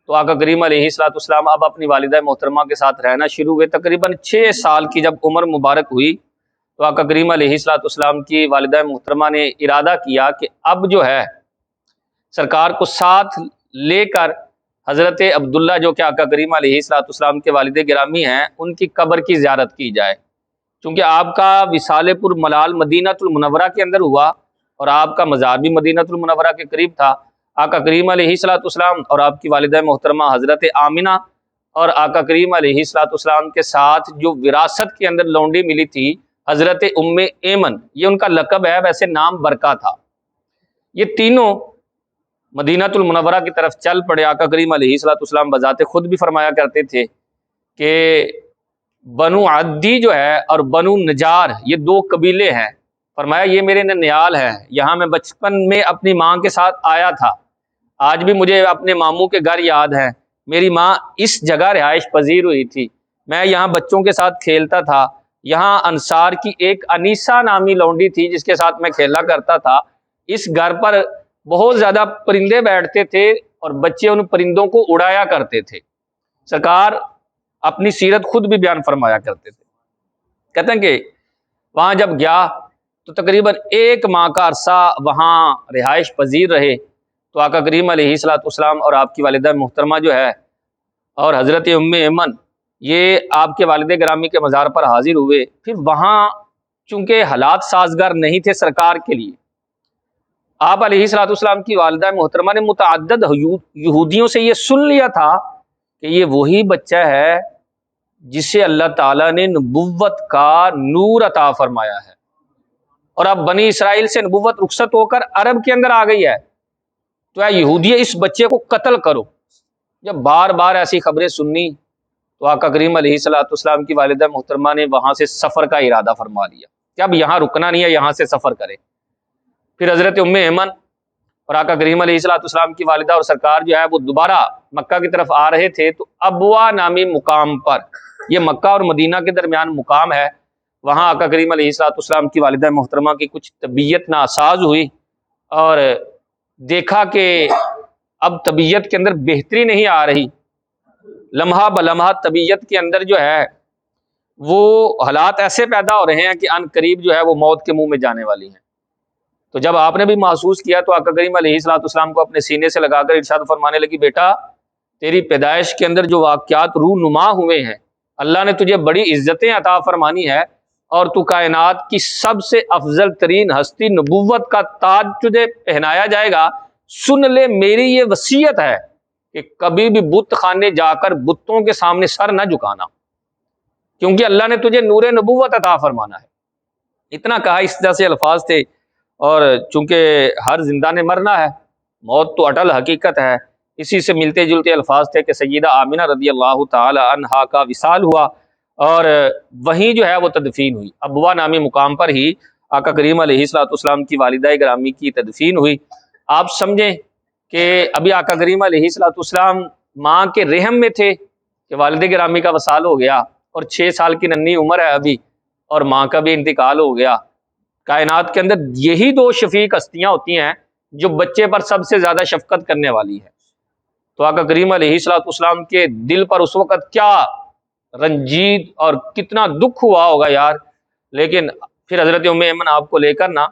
تو آقا کریم علیہ الصلوۃ والسلام اب اپنی والدہ محترمہ کے ساتھ رہنا شروع ہوئے۔ تقریباً 6 سال کی جب عمر مبارک ہوئی تو آقا کریم علیہ الصلوۃ والسلام کی والدہ محترمہ نے ارادہ کیا کہ اب جو ہے سرکار کو ساتھ لے کر حضرت عبداللہ جو کہ آقا کریم علیہ الصلوۃ والسلام کے والد گرامی ہیں ان کی قبر کی زیارت کی جائے، چونکہ آپ کا وصال پر ملال مدینہ المنورہ کے اندر ہوا اور آپ کا مزار بھی مدینہ المنورہ کے قریب تھا۔ آقا کریم علیہ الصلوۃ والسلام اور آپ کی والدہ محترمہ حضرت آمنہ اور آقا کریم علیہ الصلوۃ والسلام کے ساتھ جو وراثت کے اندر لونڈی ملی تھی حضرت ام ایمن، یہ ان کا لقب ہے، ویسے نام برکہ تھا۔ یہ تینوں مدینہ المنورہ کی طرف چل پڑے۔ آقا کریم علیہ الصلوۃ والسلام بذات خود بھی فرمایا کرتے تھے کہ بنو عدی جو ہے اور بنو نجار یہ 2 قبیلے ہیں، فرمایا یہ میرے ننیال ہے، یہاں میں بچپن میں اپنی ماں کے ساتھ آیا تھا، آج بھی مجھے اپنے ماموں کے گھر یاد ہے، میری ماں اس جگہ رہائش پذیر ہوئی تھی، میں یہاں بچوں کے ساتھ کھیلتا تھا، یہاں انصار کی ایک انیسہ نامی لونڈی تھی جس کے ساتھ میں کھیلا کرتا تھا، اس گھر پر بہت زیادہ پرندے بیٹھتے تھے اور بچے ان پرندوں کو اڑایا کرتے تھے۔ سرکار اپنی سیرت خود بھی بیان فرمایا کرتے تھے، کہتے ہیں کہ وہاں جب گیا تو تقریباً 1 ماہ کا عرصہ وہاں رہائش پذیر رہے تو آقا کریم علیہ الصلوۃ والسلام اور آپ کی والدہ محترمہ جو ہے اور حضرت ام ایمن یہ آپ کے والد گرامی کے مزار پر حاضر ہوئے۔ پھر وہاں چونکہ حالات سازگار نہیں تھے سرکار کے لیے، آپ علیہ الصلوۃ والسلام کی والدہ محترمہ نے متعدد یہودیوں سے یہ سن لیا تھا کہ یہ وہی بچہ ہے جسے اللہ تعالیٰ نے نبوت کا نور عطا فرمایا ہے، اور اب بنی اسرائیل سے نبوت رخصت ہو کر عرب کے اندر آ گئی ہے، تو اے یہودی اس بچے کو قتل کرو۔ جب بار بار ایسی خبریں سنی تو آقا کریم علیہ الصلوۃ والسلام کی والدہ محترمہ نے وہاں سے سفر کا ارادہ فرما لیا کہ اب یہاں رکنا نہیں ہے، یہاں سے سفر کرے۔ پھر حضرت ام ایمن اور آقا کریم علیہ الصلوۃ والسلام کی والدہ اور سرکار جو ہے وہ دوبارہ مکہ کی طرف آ رہے تھے تو ابوا نامی مقام پر، یہ مکہ اور مدینہ کے درمیان مقام ہے، وہاں آقا کریم علیہ الصلوۃ والسلام کی والدہ محترمہ کی کچھ طبیعت ناساز ہوئی اور دیکھا کہ اب طبیعت کے اندر بہتری نہیں آ رہی، لمحہ بلمحہ طبیعت کے اندر جو ہے وہ حالات ایسے پیدا ہو رہے ہیں کہ ان قریب جو ہے وہ موت کے منہ میں جانے والی ہیں۔ تو جب آپ نے بھی محسوس کیا تو آقا کریم علیہ الصلوۃ والسلام کو اپنے سینے سے لگا کر ارشاد فرمانے لگی، بیٹا تیری پیدائش کے اندر جو واقعات رونما ہوئے ہیں اللہ نے تجھے بڑی عزتیں عطا فرمانی ہے، اور تو کائنات کی سب سے افضل ترین ہستی نبوت کا تاج تجھے پہنایا جائے گا، سن لے میری یہ وصیت ہے کہ کبھی بھی بت خانے جا کر بتوں کے سامنے سر نہ جھکانا، کیونکہ اللہ نے تجھے نور نبوت عطا فرمانا ہے۔ اتنا کہا، اس طرح سے الفاظ تھے، اور چونکہ ہر زندہ نے مرنا ہے، موت تو اٹل حقیقت ہے، اسی سے ملتے جلتے الفاظ تھے کہ سیدہ آمنہ رضی اللہ تعالی عنہا کا وصال ہوا اور وہیں جو ہے وہ تدفین ہوئی، ابوا نامی مقام پر ہی آقا کریم علیہ الصلوۃ والسلام کی والدہ گرامی کی تدفین ہوئی۔ آپ سمجھیں کہ ابھی آقا کریم علیہ الصلوۃ والسلام ماں کے رحم میں تھے کہ والد گرامی کا وصال ہو گیا، اور 6 سال کی ننھی عمر ہے ابھی، اور ماں کا بھی انتقال ہو گیا۔ کائنات کے اندر یہی 2 شفیق ہستیاں ہوتی ہیں جو بچے پر سب سے زیادہ شفقت کرنے والی ہے۔ تو آقا کریم علیہ الصلوۃ والسلام کے دل پر اس وقت کیا رنجید اور کتنا دکھ ہوا ہوگا یار، لیکن پھر حضرت ام ایمن آپ کو لے کر نا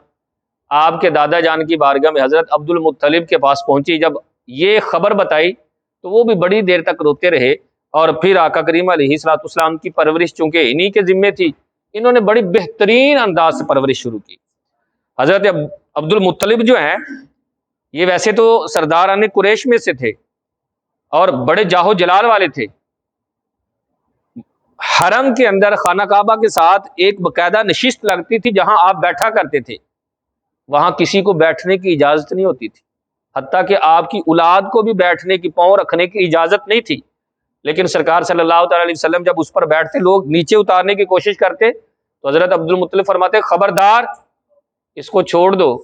آپ کے دادا جان کی بارگاہ میں حضرت عبد المطلب کے پاس پہنچی، جب یہ خبر بتائی تو وہ بھی بڑی دیر تک روتے رہے، اور پھر آقا کریم علیہ الصلوۃ والسلام کی پرورش چونکہ انہی کے ذمے تھی، انہوں نے بڑی بہترین انداز سے پرورش شروع کی۔ حضرت عبد المطلب جو ہیں یہ ویسے تو سرداران قریش میں سے تھے اور بڑے جاہ و جلال والے تھے، حرم کے اندر خانہ کعبہ کے ساتھ ایک باقاعدہ نشست لگتی تھی جہاں آپ بیٹھا کرتے تھے، وہاں کسی کو بیٹھنے کی اجازت نہیں ہوتی تھی، حتیٰ کہ آپ کی اولاد کو بھی بیٹھنے کی، پاؤں رکھنے کی اجازت نہیں تھی، لیکن سرکار صلی اللہ تعالی علیہ وسلم جب اس پر بیٹھتے لوگ نیچے اتارنے کی کوشش کرتے تو حضرت عبد المطلب فرماتے خبردار اس کو چھوڑ دو،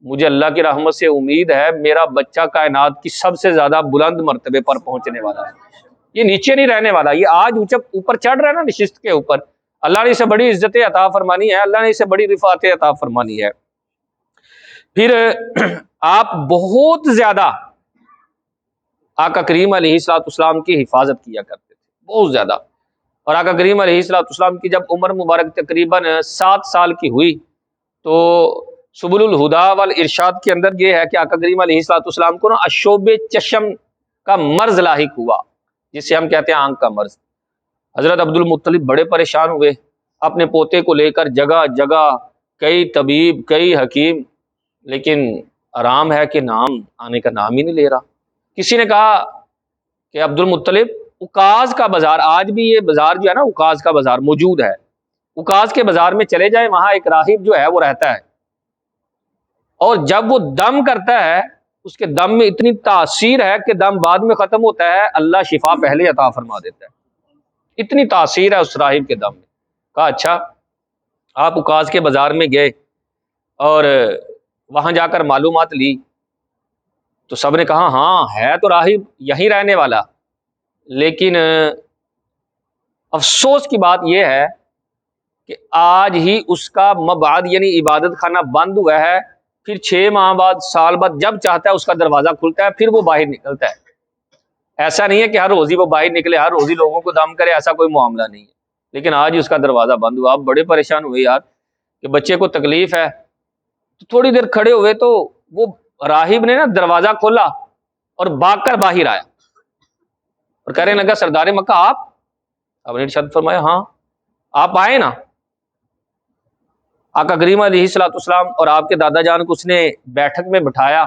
مجھے اللہ کی رحمت سے امید ہے میرا بچہ کائنات کی سب سے زیادہ بلند مرتبے پر پہنچنے والا ہے، یہ نیچے نہیں رہنے والا، یہ آج اوپر چڑھ رہا ہے نا نشست کے اوپر، اللہ نے اسے بڑی عزتیں عطا فرمانی ہے، اللہ نے اسے بڑی رفعتیں عطا فرمانی ہے۔ پھر آپ بہت زیادہ آقا کریم علیہ الصلوۃ والسلام کی حفاظت کیا کرتے تھے بہت زیادہ۔ اور آقا کریم علیہ الصلوۃ والسلام کی جب عمر مبارک تقریباً 7 سال کی ہوئی تو سبل الہدا والارشاد کے اندر یہ ہے کہ آقا کریم علیہ الصلوۃ والسلام کو نا اشوب چشم کا مرض لاحق ہوا، جسے ہم کہتے ہیں آنکھ کا مرض۔ حضرت عبد المطلب بڑے پریشان ہوئے، اپنے پوتے کو لے کر جگہ جگہ کئی طبیب کئی حکیم، لیکن آرام ہے کہ نام آنے کا نام ہی نہیں لے رہا۔ کسی نے کہا کہ عبد المطلب اکاز کا بازار، آج بھی یہ بازار جو ہے نا اکاز کا بازار موجود ہے، اکاز کے بازار میں چلے جائیں، وہاں ایک راہب جو ہے وہ رہتا ہے، اور جب وہ دم کرتا ہے اس کے دم میں اتنی تاثیر ہے کہ دم بعد میں ختم ہوتا ہے، اللہ شفا پہلے عطا فرما دیتا ہے، اتنی تاثیر ہے اس راہب کے دم میں۔ کہا اچھا، آپ اکاز کے بازار میں گئے اور وہاں جا کر معلومات لی تو سب نے کہا ہاں ہے تو راہب یہیں رہنے والا، لیکن افسوس کی بات یہ ہے کہ آج ہی اس کا مبعد یعنی عبادت خانہ بند ہوا ہے، پھر 6 ماہ بعد سال بعد جب چاہتا ہے اس کا دروازہ کھلتا ہے، پھر وہ باہر نکلتا ہے۔ ایسا نہیں ہے کہ ہر روز ہی وہ باہر نکلے، ہر روز ہی لوگوں کو دم کرے، ایسا کوئی معاملہ نہیں ہے، لیکن آج ہی اس کا دروازہ بند ہوا۔ آپ بڑے پریشان ہوئے یار کہ بچے کو تکلیف ہے، تو تھوڑی دیر کھڑے ہوئے تو وہ راہب نے نا دروازہ کھولا اور بھاگ کر باہر آیا اور کہنے لگا سردار مکہ آپ نے ارشاد فرمایا ہاں آپ آئے نا۔ آقا کریم علیہ الصلوۃ والسلام اور آپ کے دادا جان کو اس نے بیٹھک میں بٹھایا،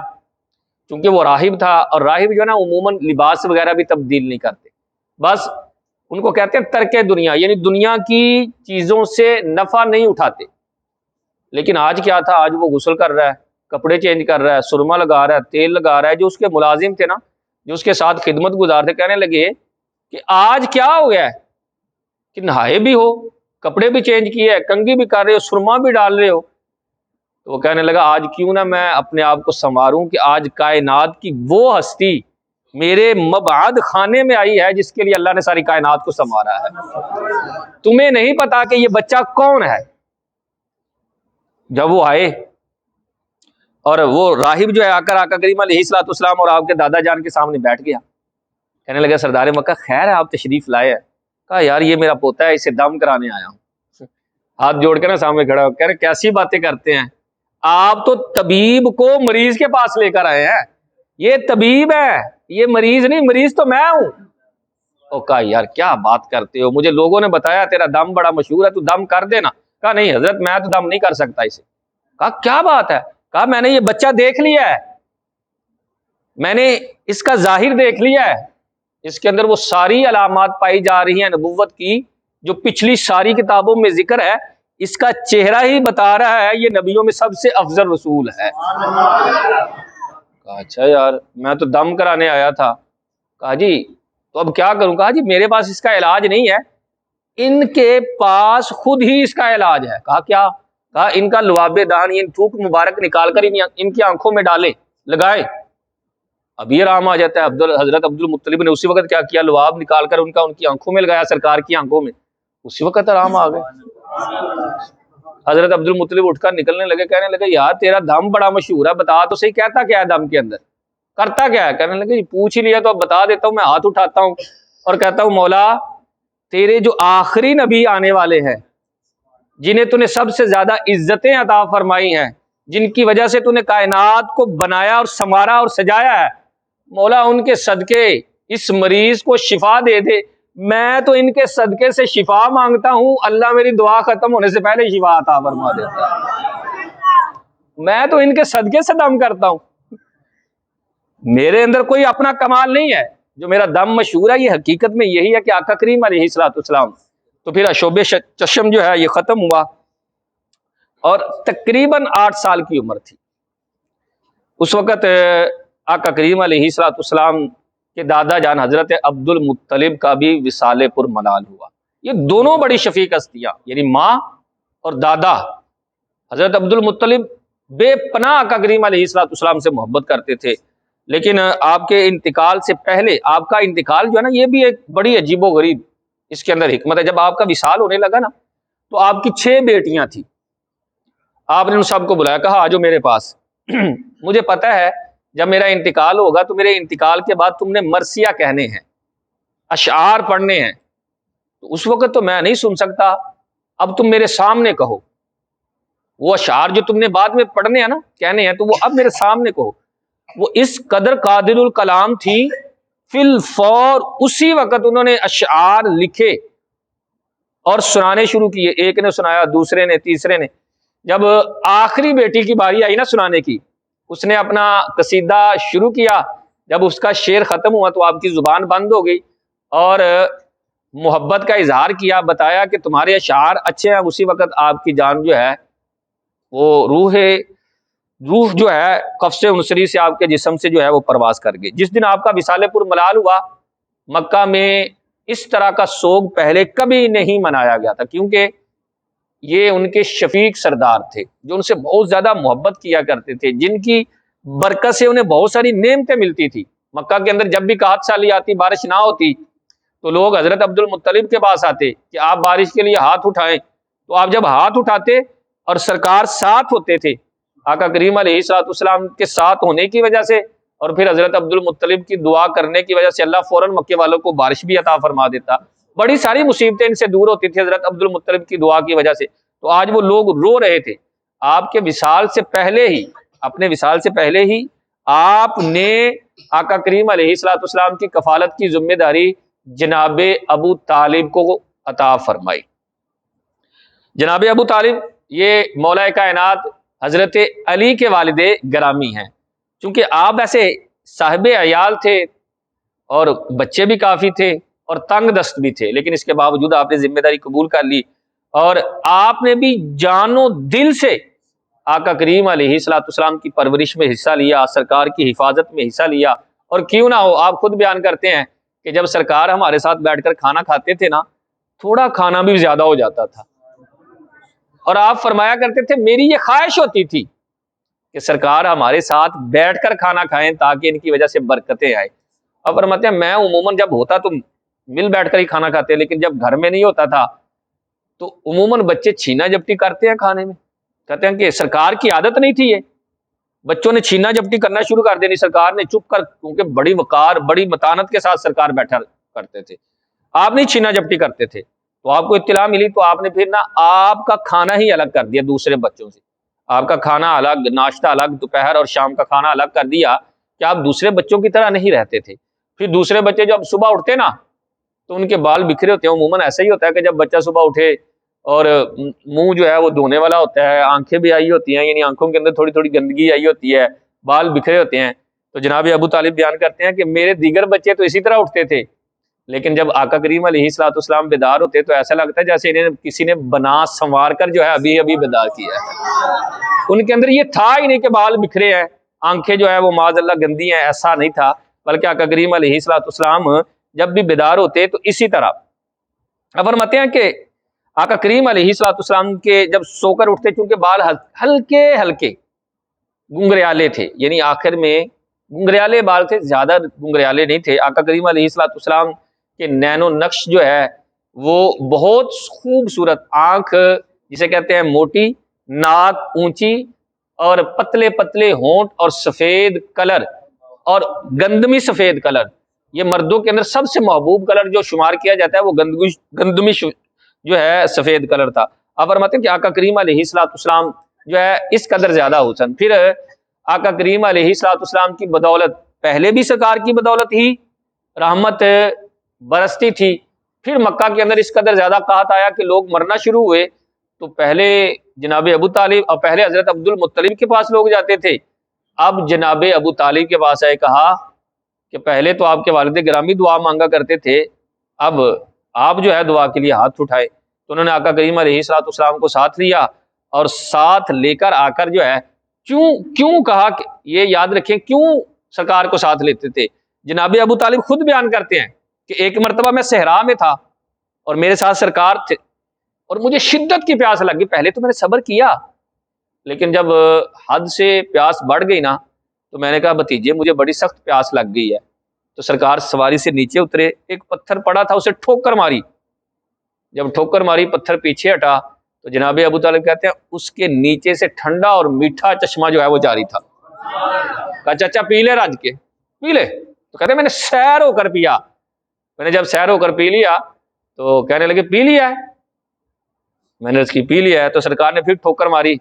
کیونکہ وہ راہب تھا، اور راہب جو ہے نا عموماً لباس وغیرہ بھی تبدیل نہیں کرتے، بس ان کو کہتے ہیں ترک دنیا، یعنی دنیا کی چیزوں سے نفع نہیں اٹھاتے۔ لیکن آج کیا تھا، آج وہ غسل کر رہا ہے، کپڑے چینج کر رہا ہے، سرما لگا رہا ہے، تیل لگا رہا ہے۔ جو اس کے ملازم تھے نا، جو اس کے ساتھ خدمت گزار تھے، کہنے لگے کہ آج کیا ہو گیا ہے کہ نہائے بھی ہو، کپڑے بھی چینج کیے، کنگھی بھی کر رہے ہو، سرما بھی ڈال رہے ہو۔ تو وہ کہنے لگا آج کیوں نہ میں اپنے آپ کو سنواروں کہ آج کائنات کی وہ ہستی میرے مبعد خانے میں آئی ہے جس کے لیے اللہ نے ساری کائنات کو سنوارا ہے۔ تمہیں نہیں پتا کہ یہ بچہ کون ہے۔ جب وہ آئے اور وہ راہب جو ہے آ کر آقا کریم علیہ الصلوۃ والسلام اور آپ کے دادا جان کے سامنے بیٹھ گیا، کہنے لگا سردار مکہ خیر ہے آپ تشریف لائے ہیں۔ کہا یار یہ میرا پوتا ہے، اسے دم کرانے آیا ہوں۔ ہاتھ جوڑ کے نا سامنے کھڑا ہو، کہہ رہے کیسی باتیں کرتے ہیں آپ، تو طبیب کو مریض کے پاس لے کر آئے ہیں، یہ طبیب ہے، یہ مریض نہیں، مریض تو میں ہوں۔ او کہا یار کیا بات کرتے ہو، مجھے لوگوں نے بتایا تیرا دم بڑا مشہور ہے، تو دم کر دینا۔ کہا نہیں حضرت میں تو دم نہیں کر سکتا اسے۔ کہا کیا بات ہے؟ کہا میں نے یہ بچہ دیکھ لیا ہے، میں نے اس کا ظاہر دیکھ لیا ہے، اس کے اندر وہ ساری علامات پائی جا رہی ہیں نبوت کی جو پچھلی ساری کتابوں میں ذکر ہے، اس کا چہرہ ہی بتا رہا ہے یہ نبیوں میں سب سے افضل رسول ہے۔ کہا اچھا یار میں تو دم کرانے آیا تھا۔ کہا جی تو اب کیا کروں؟ کہا جی میرے پاس اس کا علاج نہیں ہے، ان کے پاس خود ہی اس کا علاج ہے۔ کہا کیا؟ کہا ان کا لعاب دہن، یہ تھوک مبارک نکال کر ان کی آنکھوں میں ڈالے، لگائے، اب یہ آرام آ جاتا ہے۔ حضرت عبد المطلب نے اسی وقت کیا کیا، لعاب نکال کر ان کی آنکھوں میں لگایا، سرکار کی آنکھوں میں، اسی وقت آرام آ گئے۔ حضرت عبد المطلب اٹھ کر نکلنے لگے، کہنے لگے یار تیرا دم بڑا مشہور ہے، بتا تو صحیح کہتا کیا ہے دم کے اندر، کرتا کیا ہے؟ کہنے لگے پوچھ ہی لیا تو اب بتا دیتا ہوں۔ میں ہاتھ اٹھاتا ہوں اور کہتا ہوں مولا تیرے جو آخری نبی آنے والے ہیں، جنہیں تو نے سب سے زیادہ عزتیں عطا فرمائی ہیں، جن کی وجہ سے تو نے کائنات کو بنایا اور سنوارا اور سجایا ہے، مولا ان کے صدقے اس مریض کو شفا دے دے۔ میں تو ان کے صدقے سے شفا مانگتا ہوں، اللہ میری دعا ختم ہونے سے پہلے شفا عطا فرما دیتا ہے۔ میں تو ان کے صدقے سے دم کرتا ہوں، میرے اندر کوئی اپنا کمال نہیں ہے، جو میرا دم مشہور ہے یہ حقیقت میں یہی ہے کہ آقا کریم علیہ الصلوۃ والسلام۔ تو پھر اشوب چشم جو ہے یہ ختم ہوا، اور تقریباً 8 سال کی عمر تھی اس وقت۔ آقا کریم علیہ الصلوۃ والسلام کے دادا جان حضرت عبد المطلب کا بھی وصال پر ملال ہوا۔ یہ دونوں بڑی شفیق ہستیاں، یعنی ماں اور دادا حضرت عبد المطلب بے پناہ آقا کریم علیہ الصلوۃ والسلام سے محبت کرتے تھے، لیکن آپ کے انتقال سے پہلے، آپ کا انتقال جو ہے نا یہ بھی ایک بڑی عجیب و غریب اس کے اندر حکمت ہے۔ جب آپ کا وصال ہونے لگا نا تو آپ کی 6 بیٹیاں تھیں، آپ نے ان سب کو بلایا، کہا آجو میرے پاس، مجھے پتہ ہے جب میرا انتقال ہوگا تو میرے انتقال کے بعد تم نے مرثیہ کہنے ہیں، اشعار پڑھنے ہیں، تو اس وقت تو میں نہیں سن سکتا، اب تم میرے سامنے کہو، وہ اشعار جو تم نے بعد میں پڑھنے ہیں نا، کہنے ہیں، تو وہ اب میرے سامنے کہو۔ وہ اس قدر قادر الکلام تھی، فی الفور اسی وقت انہوں نے اشعار لکھے اور سنانے شروع کیے، ایک نے سنایا، دوسرے نے، تیسرے نے۔ جب آخری بیٹی کی باری آئی نا سنانے کی، اس نے اپنا قصیدہ شروع کیا، جب اس کا شعر ختم ہوا تو آپ کی زبان بند ہو گئی اور محبت کا اظہار کیا، بتایا کہ تمہارے اشعار اچھے ہیں، اسی وقت آپ کی جان جو ہے وہ روح جو ہے قفص عنصری سے آپ کے جسم سے جو ہے وہ پرواز کر گئی۔ جس دن آپ کا وصال پر ملال ہوا، مکہ میں اس طرح کا سوگ پہلے کبھی نہیں منایا گیا تھا، کیونکہ یہ ان کے شفیق سردار تھے جو ان سے بہت زیادہ محبت کیا کرتے تھے، جن کی برکت سے انہیں بہت ساری نعمتیں ملتی تھی۔ مکہ کے اندر جب بھی قحط سالی آتی، بارش نہ ہوتی، تو لوگ حضرت عبد المطلب کے پاس آتے کہ آپ بارش کے لیے ہاتھ اٹھائیں، تو آپ جب ہاتھ اٹھاتے اور سرکار ساتھ ہوتے تھے، آقا کریم علیہ الصلوۃ والسلام کے ساتھ ہونے کی وجہ سے اور پھر حضرت عبد المطلب کی دعا کرنے کی وجہ سے اللہ فوراً مکے والوں کو بارش بھی عطا فرما دیتا، بڑی ساری مصیبتیں ان سے دور ہوتی تھی حضرت عبد المطلب کی دعا کی وجہ سے۔ تو آج وہ لوگ رو رہے تھے، آپ کے وصال سے پہلے ہی، اپنے وصال سے پہلے ہی آپ نے آقا کریم علیہ الصلوۃ والسلام کی کفالت کی ذمہ داری جناب ابو طالب کو عطا فرمائی۔ جناب ابو طالب یہ مولا کائنات حضرت علی کے والد گرامی ہیں، چونکہ آپ ایسے صاحب عیال تھے اور بچے بھی کافی تھے اور تنگ دست بھی تھے، لیکن اس کے باوجود آپ نے ذمہ داری قبول کر لی اور آپ نے بھی جان و دل سے آقا کریم علیہ الصلوۃ والسلام کی پرورش میں حصہ لیا، سرکار کی حفاظت میں حصہ لیا۔ اور کیوں نہ ہو، آپ خود بیان کرتے ہیں کہ جب سرکار ہمارے ساتھ بیٹھ کر کھانا کھاتے تھے نا، تھوڑا کھانا بھی زیادہ ہو جاتا تھا، اور آپ فرمایا کرتے تھے میری یہ خواہش ہوتی تھی کہ سرکار ہمارے ساتھ بیٹھ کر کھانا کھائیں تاکہ ان کی وجہ سے برکتیں آئیں۔ اب فرماتے ہیں میں عموماً جب ہوتا تو مل بیٹھ کر ہی کھانا کھاتے، لیکن جب گھر میں نہیں ہوتا تھا تو عموماً بچے چھینا جپٹی کرتے ہیں کھانے میں، کہتے ہیں کہ سرکار کی عادت نہیں تھی، یہ بچوں نے چھینا جپٹی کرنا شروع کر دینی، سرکار نے چپ کر، کیونکہ بڑی وقار بڑی متانت کے ساتھ سرکار بیٹھا کرتے تھے، آپ نہیں چھینا جپٹی کرتے تھے۔ تو آپ کو اطلاع ملی تو آپ نے پھر نا آپ کا کھانا ہی الگ کر دیا دوسرے بچوں سے، آپ کا کھانا الگ، ناشتہ الگ، دوپہر اور شام کا کھانا الگ کر دیا کہ آپ دوسرے بچوں کی طرح نہیں رہتے تھے۔ پھر دوسرے بچے جب صبح اٹھتے نا تو ان کے بال بکھرے ہوتے ہیں، عموماً ایسا ہی ہوتا ہے کہ جب بچہ صبح اٹھے اور منہ جو ہے وہ دھونے والا ہوتا ہے، آنکھیں بھی آئی ہوتی ہیں، یعنی آنکھوں کے اندر تھوڑی تھوڑی گندگی آئی ہوتی ہے، بال بکھرے ہوتے ہیں، تو جناب ابو طالب بیان کرتے ہیں کہ میرے دیگر بچے تو اسی طرح اٹھتے تھے، لیکن جب آقا کریم علیہ الصلوۃ والسلام بیدار ہوتے تو ایسا لگتا ہے جیسے انہیں کسی نے بنا سنوار کر جو ہے ابھی ابھی بیدار کیا ہے۔ ان کے اندر یہ تھا ہی نہیں کہ بال بکھرے ہیں، آنکھیں جو ہے وہ معاذ اللہ گندی ہیں، ایسا نہیں تھا، بلکہ آقا کریم علیہ الصلوۃ والسلام جب بھی بیدار ہوتے تو اسی طرح۔ اب فرماتے ہیں کہ آقا کریم علیہ الصلوۃ والسلام کے جب سو کر اٹھتے، چونکہ بال ہلکے ہلکے گنگریالے تھے، یعنی آخر میں گنگریالے بال تھے، زیادہ گنگریالے نہیں تھے۔ آقا کریم علیہ الصلوۃ والسلام کے نین و نقش جو ہے وہ بہت خوبصورت، آنکھ جسے کہتے ہیں موٹی، ناک اونچی اور پتلے پتلے ہونٹ اور سفید کلر اور گندمی سفید کلر، یہ مردوں کے اندر سب سے محبوب کلر جو شمار کیا جاتا ہے وہ گندمی جو ہے سفید کلر تھا۔ آپ فرماتے ہیں کہ آقا کریم علیہ الصلوۃ والسلام جو ہے اس قدر زیادہ حسن، پھر آقا کریم علیہ الصلوۃ والسلام کی بدولت، پہلے بھی سرکار کی بدولت ہی رحمت برستی تھی، پھر مکہ کے اندر اس قدر زیادہ قحط آیا کہ لوگ مرنا شروع ہوئے، تو پہلے جناب ابو طالب اور پہلے حضرت عبد المطلب کے پاس لوگ جاتے تھے، اب جناب ابو طالب کے پاس آئے، کہا کہ پہلے تو آپ کے والد گرامی دعا مانگا کرتے تھے، اب آپ جو ہے دعا کے لیے ہاتھ اٹھائے۔ تو انہوں نے آقا کریم علیہ الصلوۃ والسلام کو ساتھ لیا اور ساتھ لے کر آ کر جو ہے کیوں کہا کہ یہ یاد رکھیں کیوں سرکار کو ساتھ لیتے تھے۔ جناب ابو طالب خود بیان کرتے ہیں کہ ایک مرتبہ میں صحرا میں تھا اور میرے ساتھ سرکار تھے اور مجھے شدت کی پیاس لگ گئی، پہلے تو میں نے صبر کیا، لیکن جب حد سے پیاس بڑھ گئی نا تو میں نے کہا بھتیجے مجھے بڑی سخت پیاس لگ گئی ہے۔ تو سرکار سواری سے نیچے اترے، ایک پتھر پڑا تھا اسے ٹھوکر ماری، جب ٹھوکر ماری پتھر پیچھے ہٹا تو جناب ابو طالب کہتے ہیں اس کے نیچے سے ٹھنڈا اور میٹھا چشمہ جو ہے وہ جاری تھا۔ کہا چچا پی لے رج کے، پی لے۔ تو کہتے میں نے سیر ہو کر پیا۔ میں نے جب سیر ہو کر پی لیا تو کہنے لگے پی لیا ہے؟ میں نے اس کی پی لیا ہے۔ تو سرکار نے پھر ٹھوکر ماری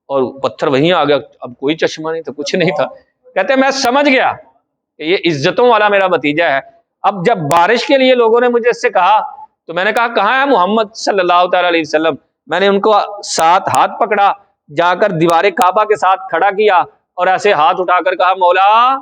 اور پتھر وہیں آ گیا، اب کوئی چشمہ نہیں تھا، کچھ نہیں تھا۔ کہتے میں سمجھ گیا کہ یہ عزتوں والا میرا بھتیجا ہے۔ اب جب بارش کے لیے لوگوں نے مجھے اس سے کہا تو میں نے کہا کہاں ہے محمد صلی اللہ تعالی علیہ وسلم؟ میں نے ان کو ساتھ ہاتھ پکڑا، جا کر دیوار کعبہ کے ساتھ کھڑا کیا اور ایسے ہاتھ اٹھا کر کہا مولا